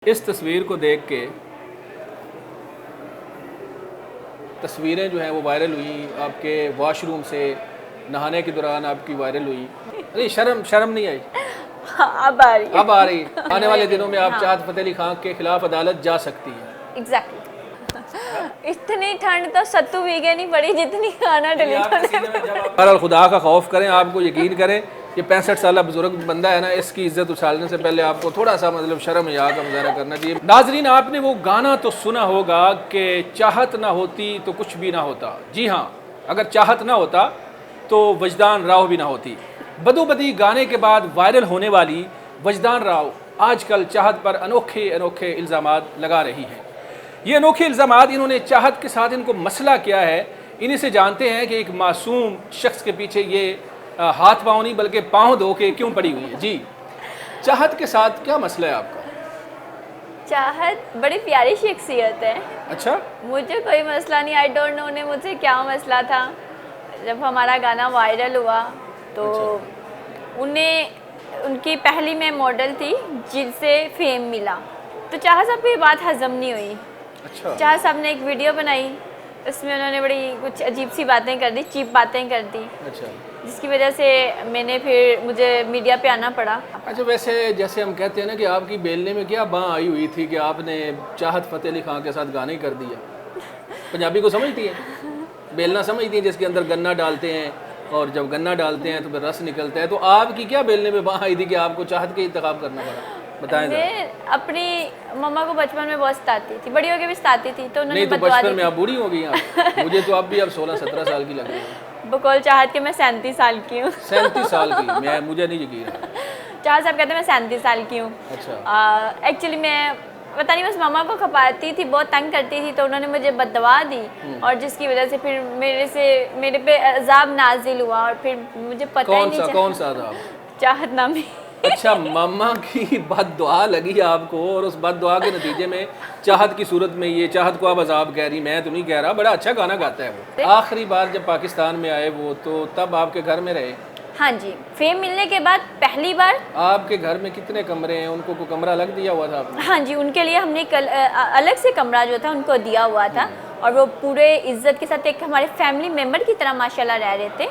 इस तस्वीर को देख के तस्वीरें जो हैं वो वायरल हुई, आपके वॉशरूम से नहाने के दौरान आपकी वायरल हुई। अरे शर्म शर्म नहीं आई? हाँ, अब आ रही है। अब आ रही। आने वाले दिनों में आप हाँ। चाहत फतेह अली खान के खिलाफ अदालत जा सकती है। एग्जैक्टली। इतनी ठंड तो सत्तू भीगे नहीं पड़ी जितनी खाना डिलीट होने में। बहरहाल खुदा का खौफ करें, आपको यकीन करें ये 65 साल बुजुर्ग बंदा है ना, इसकी इज्जत उछालने से पहले आपको थोड़ा सा मतलब शर्म या का मुजाहरा करना चाहिए। नाजरीन, आपने वो गाना तो सुना होगा कि चाहत ना होती तो कुछ भी ना होता। जी हाँ, अगर चाहत ना होता तो वजदान राव भी ना होती। बदोबदी गाने के बाद वायरल होने वाली वजदान राव आजकल चाहत पर अनोखे अनोखे इल्ज़ामात लगा रही हैं। ये अनोखे इल्ज़ामात इन्होंने चाहत के साथ इनको मसला क्या है, इन्हीं से जानते हैं कि एक मासूम शख्स के पीछे ये हाथ पाँव नहीं बल्कि पाँव धो के क्यों पड़ी हुई है। जी, चाहत के साथ क्या मसला है आपका? चाहत बड़ी प्यारी शख्सियत है। अच्छा, मुझे कोई मसला नहीं। आई डोंट नो उन्हें मुझसे क्या मसला था। जब हमारा गाना वायरल हुआ तो उन्हें उनकी पहली मैं मॉडल थी जिनसे फेम मिला, तो चाहत साहब को ये बात हजम नहीं हुई। अच्छा। चाहत साहब ने एक वीडियो बनाई, उसमें उन्होंने बड़ी कुछ अजीब सी बातें कर दी, चीप बातें कर दी, अच्छा, जिसकी वजह से फिर मुझे मीडिया पे आना पड़ा। अच्छा। वैसे जैसे हम कहते हैं ना कि आपकी बेलने में क्या बाँ आई हुई थी कि आपने चाहत फतेह अली खान के साथ गाने कर दिया। पंजाबी को समझती है, बेलना समझती है जिसके अंदर गन्ना डालते हैं, और जब गन्ना डालते हैं तो फिर रस निकलता है। तो आपकी क्या बेलने में बाँ आई थी कि आपको चाहत के इंतखाब करना पड़ा? बताएं। मैं अपनी मम्मा को बचपन में बहुत सताती थी, बड़ी होकर भी सताती थी, तो उन्होंने नहीं तो बददुआ बचपन दी में थी। आप बूढ़ी हो गई आप। मुझे तो अब भी अब 16-17 साल की लग रही है। बकौल चाहत के मैं 37 साल की हूँ। 37 साल की? मैं मुझे नहीं यकीन है। चाहत साहब कहते हैं मैं 37 साल की हूँ। अच्छा। एक्चुअली मैं पता नहीं, बस मम्मा को खपाती थी, बहुत तंग करती थी, तो उन्होंने मुझे बददुआ दी, और जिसकी वजह से फिर मेरे पे अजाब नाजिल हुआ, और फिर मुझे पता ही नहीं कौन सा था? चाहत नामी। अच्छा, मम्मा की बददुआ लगी आपको, और उस बददुआ के नतीजे में चाहत की सूरत में ये चाहत को आप अजाब कह रही। मैं तो नहीं कह रहा, बड़ा अच्छा गाना गाता है वो। आखिरी बार जब पाकिस्तान में आए वो, तो तब आपके घर में रहे? हाँ जी, फेम मिलने के बाद पहली बार। आपके घर में कितने कमरे हैं? उनको कोई कमरा अलग दिया हुआ था आपने? हाँ जी, उनके लिए हमने अलग से कमरा जो था उनको दिया हुआ था, और वो पूरे इज्जत के साथ एक हमारे फैमिली मेम्बर की तरह माशाल्लाह रह रहे थे।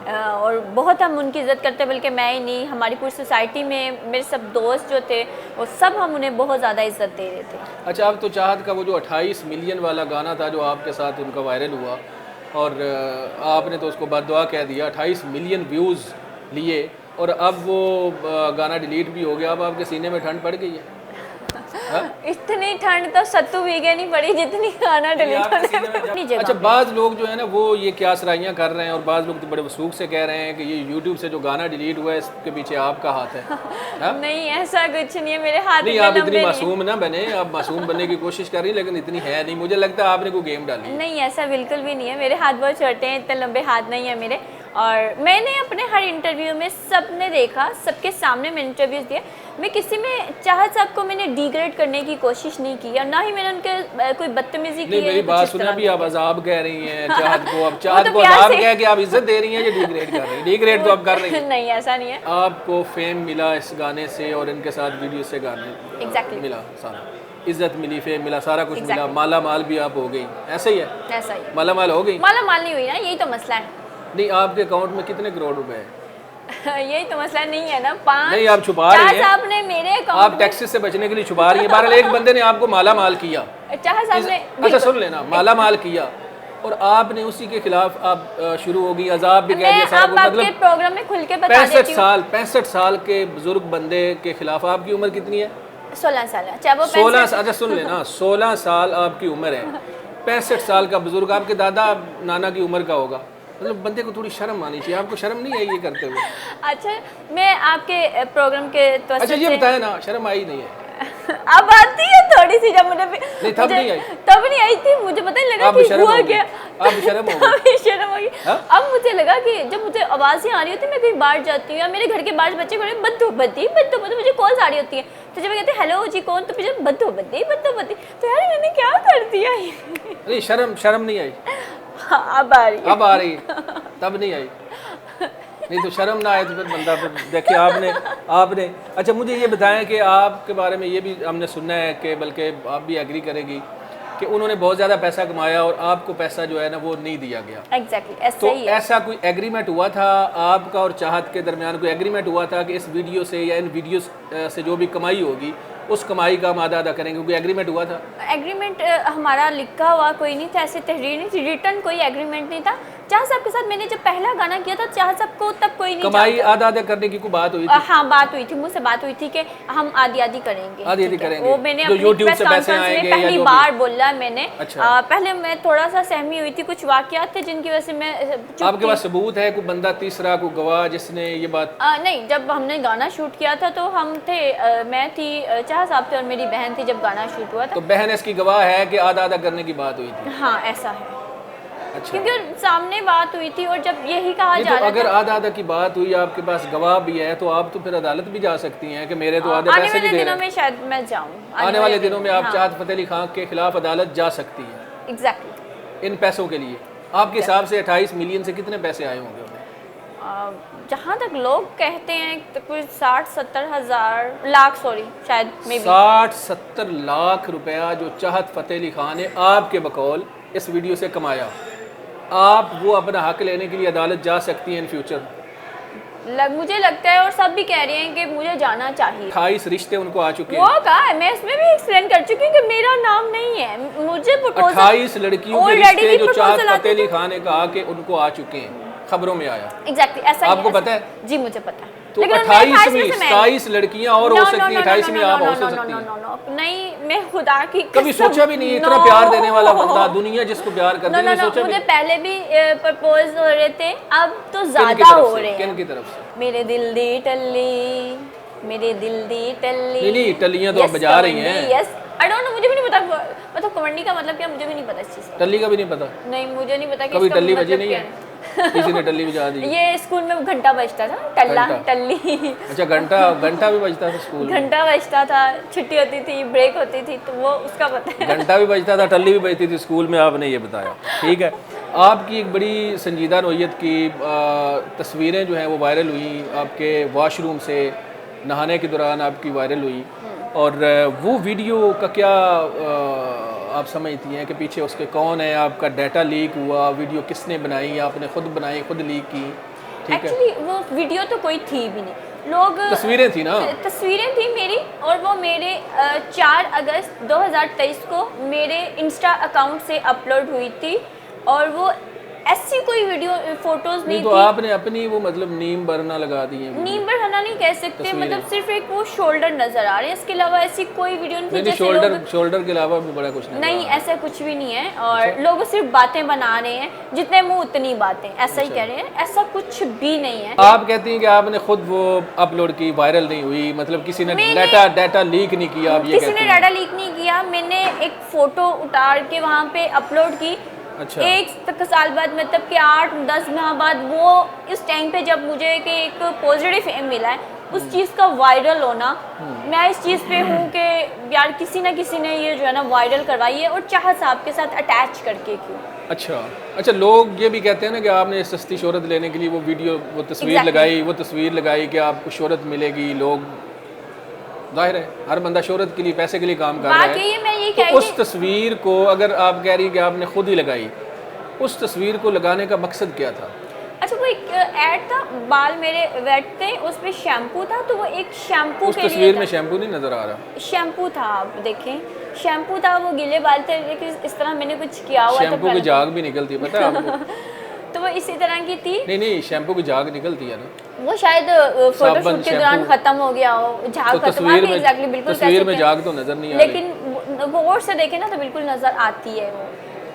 और बहुत हम उनकी इज़्ज़त करते, बल्कि मैं ही नहीं, हमारी पूरी सोसाइटी में मेरे सब दोस्त जो थे वो सब हम उन्हें बहुत ज़्यादा इज्जत दे रहे थे। अच्छा, अब तो चाहत का वो जो 28 मिलियन वाला गाना था जो आपके साथ उनका वायरल हुआ, और आपने तो उसको बददुआ कह दिया, 28 मिलियन व्यूज़ लिए, और अब वो गाना डिलीट भी हो गया। अब आपके सीने में ठंड पड़ गई है? इतनी ठंड तो सत्तू भीगे नहीं पड़ी जितनी खाना डिलीट होने में। अच्छा, बाज़ लोग जो है ना वो ये क्या सराइयाँ कर रहे हैं, और बाज़ लोग तो बड़े वसूख से कह रहे हैं कि ये यूट्यूब से जो गाना डिलीट हुआ है इसके पीछे आपका हाथ है। हा? नहीं, ऐसा कुछ नहीं है, मेरे हाथ नहीं, आप इतनी मासूम ना बने, आप मासूम बनने की कोशिश कर रही, लेकिन इतनी है नहीं। मुझे लगता है आपने कोई गेम डाली। नहीं, ऐसा बिल्कुल भी नहीं है, मेरे हाथ बहुत छोटे हैं, इतने लंबे हाथ नहीं है मेरे। और मैंने अपने हर इंटरव्यू में सबने देखा, सबके सामने मैंने इंटरव्यूज दिए, मैं किसी में चाहत साहब को मैंने डिग्रेड करने की कोशिश नहीं की, और ना ही मैंने उनके कोई बदतमीजी की। नहीं, मेरी बात सुना भी, आप अजाब कह रही हैं चाहत को। अब चाहत तो को अजाब कह के आप इज्जत दे रही हैं या डिग्रेड कर रही हैं? डिग्रेड तो आप कर रही हैं। नहीं, ऐसा नहीं है। आपको फेम मिला इस गाने से, और इनके साथ वीडियो से गाने Exactly. मिला, सारा इज्जत मिली, फेम मिला, सारा कुछ मिला, माला माल भी आप हो गई। ऐसा ही है? ऐसा ही। माला माल हो गई? माला माल नहीं हुई ना, यही तो मसला है। नहीं, आपके अकाउंट में कितने करोड़ रुपए हैं? यही तो मसला नहीं है ना। 5 नहीं, आप छुपा रही हैं। साहब ने मेरे अकाउंट, आप टैक्सेस से बचने के लिए छुपा रही हैं। बहरहाल एक बंदे ने आपको माला माल किया, चाहत साहब ने, अच्छा सुन लेना, माला माल किया, और आपने उसी के खिलाफ आप शुरू हो गई, अजाब भी कह दिया सारा कुछ। मतलब प्रोग्राम में खुल के बता देती हूँ। 65 साल के बुजुर्ग बंदे के खिलाफ। आपकी उम्र कितनी है? 16 साल है, चाहे वो 16। अच्छा सुन लेना, 16 साल आपकी उम्र है, 65 साल का बुजुर्ग आपके दादा नाना की उम्र का होगा। मतलब बंदे को थोड़ी शर्म आनी चाहिए। आपको शर्म नहीं आई ये करते हुए? अच्छा, मैं आपके प्रोग्राम के अच्छा ये बताया ना, शर्म आई नहीं है? अब आती है थोड़ी सी, जब नहीं, तब नहीं आई। तब नहीं आई थी, मुझे पता नहीं लगा कि हुआ क्या। अब शर्म हो गई। शर्म हो गई। अब मुझे लगा कि जब मुझे आवाज़ें आ रही होती है, मैं कहीं बाहर जाती हूँ या मेरे घर के बाहर बच्चे खड़े बद्दू मुझे कॉल्स आ रही होती है, तो जब मैं कहते हैं हेलो जी कौन, तो मुझे बद्दू, तो यार मैंने क्या कर दिया? अरे शर्म नहीं आई? हाँ, अब आ रही है। अब आ रही, तब नहीं आई। नहीं तो शर्म ना आए तो फिर बंदा फिर देखिए आपने आपने अच्छा मुझे ये बताएं कि आपके बारे में ये भी हमने सुना है कि बल्कि आप भी एग्री करेंगी कि उन्होंने बहुत ज़्यादा पैसा कमाया और आपको पैसा जो है ना वो नहीं दिया गया। एग्जैक्टली ऐसा तो ही है। ऐसा कोई एग्रीमेंट हुआ था आपका और चाहत के दरमियान, कोई एग्रीमेंट हुआ था कि इस वीडियो से या इन वीडियोस से जो भी कमाई होगी उस कमाई का हम आधा करेंगे, कोई एग्रीमेंट हुआ था? एग्रीमेंट हमारा लिखा हुआ कोई नहीं था, ऐसे तहरीर नहीं थी, रिटर्न कोई एग्रीमेंट नहीं था। चाह साहब के साथ मैंने जब पहला गाना किया था, चाह साहब को तब कोई नहीं कमाई आधा आधा करने की कोई बात हुई थी? हाँ बात हुई थी, मुझसे बात हुई थी कि हम आधी आधी करेंगे, आधी आधी ठीक है। करेंगे। वो मैंने जो अपनी YouTube प्रेस से पैसे कॉन्फ्रेंस में आएंगे या पहली जो भी? बार बोला मैंने। अच्छा। पहले मैं थोड़ा सा सहमी हुई थी, कुछ वाकयात थे जिनकी वजह से मैं चुप आपके थी। पास सबूत है कोई बंदा तीसरा कोई गवाह जिसने ये बात? नहीं, जब हमने गाना शूट किया था तो हम थे, मैं थी, चाह साहब थे और मेरी बहन थी जब गाना शूट हुआ था। तो बहन इसकी गवाह है कि आधा आधा करने की बात हुई थी? हाँ ऐसा है, अच्छा। क्योंकि सामने बात हुई थी और जब यही कहा नहीं जा तो रहा अगर था आधा आधा की बात हुई, आपके पास गवाह भी है, तो आप तो फिर अदालत भी जा सकती हैं कि मेरे तो आधे आने पैसे भी वाले दे दिनों रहे में शायद मैं जाऊँ। हैं। आने वाले दिनों में आप हाँ, चाहत फतेह अली खान के खिलाफ अदालत जा सकती हैं एग्जैक्टली। इन पैसों के लिए। आपके हिसाब से 28 मिलियन से कितने पैसे आए होंगे उन्हें? जहाँ तक लोग कहते हैं तो कुछ 60-70 हज़ार लाख, सॉरी शायद मे बी 60-70 लाख रुपया जो चाहत फतेह अली खान ने आपके बकौल इस वीडियो से कमाया, आप वो अपना हक लेने के लिए अदालत जा सकती हैं इन फ्यूचर? मुझे लगता है और सब भी कह रहे हैं कि मुझे जाना चाहिए। 28 रिश्ते उनको आ चुके वो हैं। कहा है, मैं इसमें भी एक्सप्लेन कर चुकी हूँ कि मेरा नाम नहीं है, मुझे प्रपोजल 28 लड़कियों के already रिश्ते भी जो चाहत proposal आते फतेह अली थे। खान ने कहा कि उनको आ चुके हैं, खबरों में आया। एग्जैक्टली ऐसा ही आपको है, पता ऐसा- है? जी मुझे पता है। तो लेकिन 28 में में 27 लड़कियां और हो सकती हैं, 28 में आप हो सकती हैं। नहीं, मैं खुदा की कभी कसम- सोचा भी नहीं, इतना No! प्यार देने वाला बंदा, दुनिया जिसको प्यार करती है, सोचा भी मुझे नहीं? पहले भी प्रपोज हो रहे थे, अब तो किन की ज्यादा तरफ हो से? रहे किन हैं। की तरफ से? मेरे दिल दी टल्ली, मेरे दिल दी टल्ली। नहीं, टल्लियां तो आप बजा रही हैं। यस, आई डोंट नो, मुझे भी नहीं पता, मतलब कवंडी का मतलब क्या, मुझे भी नहीं पता इस चीज का। टल्ली का भी नहीं पता? नहीं, मुझे नहीं पता कि कभी इसका टल्ली बजी मतलब नहीं क्या है? किसी ने टल्ली बजा दी? ये स्कूल में घंटा बजता था, टल्ला घंटा। टल्ली अच्छा, घंटा भी बजता था स्कूल में? घंटा बजता था, छुट्टी होती थी, ब्रेक होती थी, तो वो उसका पता है। घंटा भी बजता था, टल्ली भी बजती थी स्कूल में, आपने ये बताया। ठीक है, आपकी एक बड़ी संजीदा नौयत की तस्वीरें जो हैं वो वायरल हुई, आपके वॉशरूम से नहाने के दौरान आपकी वायरल हुई, और वो वीडियो का क्या आप समझती हैं कि पीछे उसके कौन है? आपका डाटा लीक हुआ, वीडियो किसने बनाई? आपने खुद बनाई, खुद लीक की? ठीक है, एक्चुअली वो वीडियो तो कोई थी भी नहीं, लोग तस्वीरें थी ना? तस्वीरें थी मेरी, और वो मेरे 4 अगस्त 2023 को मेरे इंस्टा अकाउंट से अपलोड हुई थी, और वो ऐसी कोई वीडियो फोटोज नहीं तो थी। आपने अपनी वो मतलब नीम बरना लगा दी है? नीम बढ़ाना नहीं कह सकते, तस्वीरें। मतलब सिर्फ एक वो शोल्डर नजर आ रहे हैं, इसके अलावा ऐसी कोई वीडियो नहीं थी। नहीं, जैसे शोल्डर के अलावा भी बड़ा कुछ नहीं, ऐसा कुछ भी नहीं है, और लोग सिर्फ बातें बना रहे हैं, जितने मुंह उतनी बातें, ऐसा ही कह रहे हैं, ऐसा कुछ भी नहीं है। आप कहती हैं कि आपने खुद वो अपलोड की, वायरल नहीं हुई, मतलब किसी ने डाटा लीक नहीं किया, आप ये किसी कहती ने हैं? डाटा लीक नहीं किया, मैंने एक फोटो उतार के वहाँ पे अपलोड की। अच्छा। एक साल बाद, मतलब कि 8-10 माह बाद, वो इस टाइम पे जब मुझे कि एक पॉजिटिव फेम मिला है, उस चीज़ का वायरल होना, मैं इस चीज़ पे हूँ कि यार किसी ना किसी ने ये जो है ना वायरल करवाई है, और चाहत साहब के साथ अटैच करके क्यों। अच्छा, लोग ये भी कहते हैं ना कि आपने सस्ती शोहरत लेने के लिए वो वीडियो, वो तस्वीर लगाई, वो तस्वीर लगाई कि आपको शोहरत मिलेगी। लोग, जाहिर है हर बंदा शोहरत के लिए, पैसे के लिए काम कर रहा बात यही है, मैं ये है, कह तो रही उस तस्वीर को अगर आप कह रही हैं कि आपने खुद ही लगाई, उस तस्वीर को लगाने का मकसद क्या था? अच्छा, वो एक ऐड था, बाल मेरे वेट थे, उस पे शैम्पू था, तो वो एक शैम्पू उस के लिए तस्वीर में था। शैम्पू नहीं नजर आ रहा? शैम्पू था, आप देखें, शैम्पू था, वो गीले बाल थे, लेकिन इस तरह मैंने कुछ किया हुआ था शैम्पू की झाग भी निकलती है, पता है आपको? तो वो इसी तरह की थी। नहीं, शैम्पू की झाग निकलती है ना? वो शायद फोटोशूट के दौरान खत्म हो गया हो, झाग तो खत्म। तस्वीर में, एग्जैक्टली, बिल्कुल तस्वीर में कह सकते झाग तो नजर नहीं आ हैं, रही, लेकिन गौर से देखे ना तो बिल्कुल नजर आती है वो।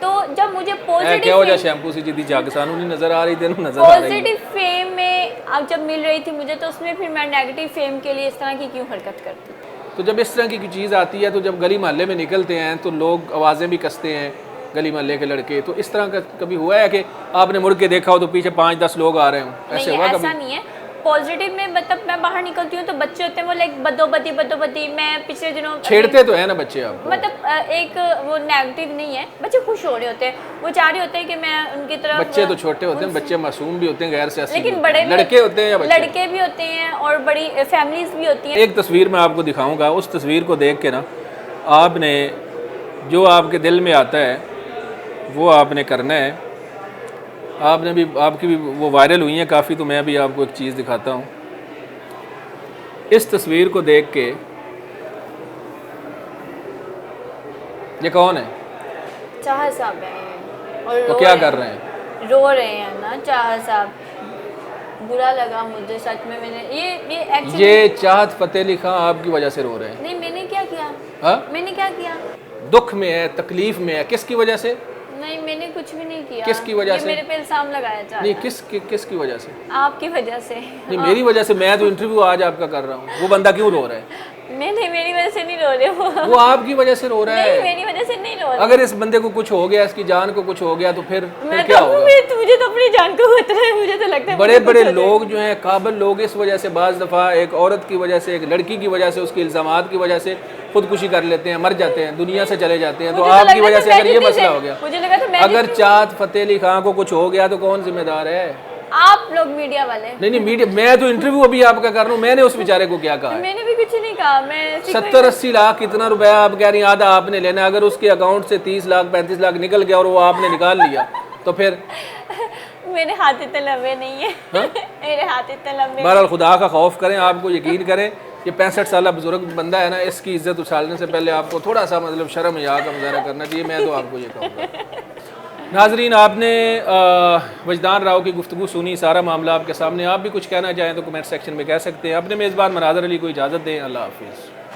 तो जब मुझे क्या हो जा पॉजिटिव शैम्पू से जितनी झाग सानू नहीं नजर आ रही, तेन नजर आ रही है। पॉजिटिव फेम में अब जब मिल रही थी मुझे, तो उसमें फिर मैं नेगेटिव फेम के लिए इस तरह की क्यों हरकत करती। तो जब इस तरह की चीज़ आती है, तो जब गली मोहल्ले में निकलते हैं तो लोग आवाज़ें भी कसते हैं, गली मोहल्ले के लड़के। तो इस तरह का कभी हुआ है कि आपने मुड़ के देखा हो तो पीछे 5-10 लोग आ रहे हों? ऐसे नहीं, हुआ ऐसा कभी? नहीं है। पॉजिटिव में मतलब मैं बाहर निकलती हूँ तो बच्चे होते हैं वो लाइक बदोबदी मैं पिछले दिनों छेड़ते तो है ना बच्चे आपको? मतलब एक वो नेगेटिव नहीं है, बच्चे खुश हो रहे होते हैं, वो चाह रहे होते हैं कि मैं उनकी तरफ। बच्चे तो छोटे होते हैं, बच्चे मासूम भी होते हैं, गैर सियासी लेकिन भी बड़े होते हैं। लड़के होते हैं या बच्चे? लड़के भी होते हैं और बड़ी फैमिलीज भी होती हैं। एक तस्वीर मैं आपको दिखाऊंगा, उस तस्वीर को देख के ना आपने जो आपके दिल में आता है वो आपने करना है। आपने भी, आपकी भी वो वायरल हुई हैं काफ़ी, तो मैं भी आपको एक चीज़ दिखाता हूँ। इस तस्वीर को देख के, ये कौन है? चाह साहब हैं और तो क्या कर रहे हैं? रो रहे हैं ना चाह साहब। बुरा लगा मुझे सच में। मैंने ये एक्चुअली ये चाहत फतेह अली खां आपकी वजह से रो रहे हैं। नहीं, मैंने क्या किया? हाँ? मैंने क्या किया? दुख में है, तकलीफ में है, किसकी वजह से? नहीं, मैंने कुछ भी नहीं किया। किसकी वजह ये से? मेरे पे इल्जाम लगाया जा नहीं, रहा है। किसकी वजह से? आपकी वजह से। नहीं, मेरी वजह से। मैं तो इंटरव्यू आज आपका कर रहा हूँ। वो बंदा क्यों रो रहा है? नहीं, मेरी वजह से नहीं रो रहे वो आपकी वजह से रो रहा नहीं, है। मेरी वजह से नहीं रो रहे। अगर इस बंदे को कुछ हो गया, इसकी जान को कुछ हो गया, तो फिर मैं क्या तो होगा? मुझे तो अपनी जान को खतरा है, मुझे तो लगता है बड़े मुझे बड़े कुछ हो जाए। लोग जो हैं, काबिल लोग, इस वजह से बाज़ दफ़ा एक औरत की वजह से, एक लड़की की वजह से, उसके इल्ज़ामात की वजह से खुदकुशी कर लेते हैं, मर जाते हैं, दुनिया से चले जाते हैं। तो मुझे तो आपकी लगा वजह था से मैं अगर ये जितनी मसला से- हो गया, मुझे लगा था मैं अगर जितनी- चाहत फतेह अली खां को कुछ हो गया तो कौन जिम्मेदार है? आप लोग मीडिया वाले। नहीं, मीडिया, मैं तो इंटरव्यू अभी आपका कर रहा हूँ। मैंने उस बेचारे को क्या कहा है? मैंने भी कुछ नहीं कहा। मैं 70-80 लाख कितना रुपया आप कह रही हैं आधा आपने लेना है। अगर उसके अकाउंट से 30 लाख 35 लाख निकल गया और वो आपने निकाल लिया तो फिर? मेरे हाथ इतने लंबे नहीं है। हाँ? मेरे हाथ इतने लंबे। बहरहाल खुदा का खौफ करें, आपको यकीन करें, ये 65 साल बुजुर्ग बंदा है ना, इसकी इज्जत उछालने से पहले आपको थोड़ा सा मतलब शर्म या का मुजाहरा करना चाहिए। मैं तो आपको ये कहूँगा। नाजरीन, आपने वजदान राव की गुफ्तगू सुनी, सारा मामला आपके सामने। आप भी कुछ कहना चाहें तो कमेंट सेक्शन में कह सकते हैं। अपने मेज़बान मनाज़र अली को इजाज़त दें। अल्लाह हाफिज़।